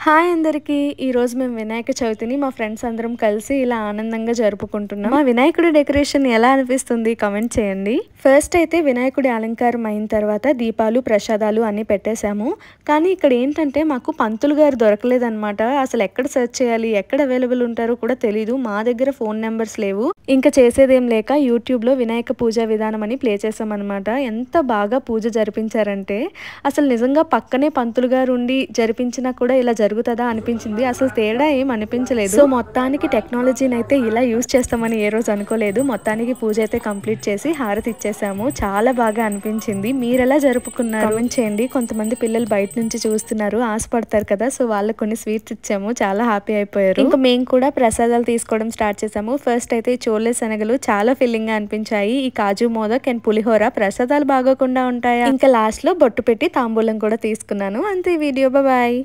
Hi అందరికీ. ఈరోజు మేము వినాయక చవితిని మా ఫ్రెండ్స్ అందరం కలిసి ఇలా ఆనందంగా జరుపుకుంటున్నాం. మా వినాయకుడి డెకరేషన్ ఎలా అనిపిస్తుంది కామెంట్ చేయండి. ఫస్ట్ అయితే వినాయకుడి అలంకారం అయిన తర్వాత దీపాలు ప్రసాదాలు అన్నీ పెట్టేశాము. కానీ ఇక్కడ ఏంటంటే మాకు పంతులు గారు దొరకలేదన్నమాట. అసలు ఎక్కడ సెర్చ్ చేయాలి, ఎక్కడ అవైలబుల్ ఉంటారో కూడా తెలీదు. మా దగ్గర ఫోన్ నెంబర్స్ లేవు. ఇంకా చేసేదేం లేక యూట్యూబ్లో వినాయక పూజా విధానం అని ప్లే చేసామన్నమాట. ఎంత బాగా పూజ జరిపించారంటే అసలు నిజంగా పక్కనే పంతులు గారు ఉండి జరిపించినా కూడా ఇలా జరుగుతుందా అనిపించింది. అసలు తేడా ఏం అనిపించలేదు. సో మొత్తానికి టెక్నాలజీని అయితే ఇలా యూజ్ చేస్తామని ఏ రోజు అనుకోలేదు. మొత్తానికి పూజ అయితే కంప్లీట్ చేసి హారతి ఇచ్చేసాము. చాలా బాగా అనిపించింది. మీరు ఎలా జరుపుకున్నారు కామెంట్ చేయండి. కొంతమంది పిల్లలు బయట నుంచి చూస్తున్నారు, ఆశపడతారు కదా, సో వాళ్ళకి కొన్ని స్వీట్స్ ఇచ్చాము. చాలా హ్యాపీ అయిపోయారు. ఇంకా మేము కూడా ప్రసాదాలు తీసుకోవడం స్టార్ట్ చేసాము. ఫస్ట్ అయితే చోలే శనగలు చాలా ఫిల్లింగ్ గా అనిపించాయి. ఈ కాజు మోదక్ అండ్ పులిహోర ప్రసాదాలు బాగోకుండా ఉంటాయా. ఇంకా లాస్ట్ లో బొట్టు పెట్టి తాంబూలం కూడా తీసుకున్నాను. అంతే వీడియో. బాయ్.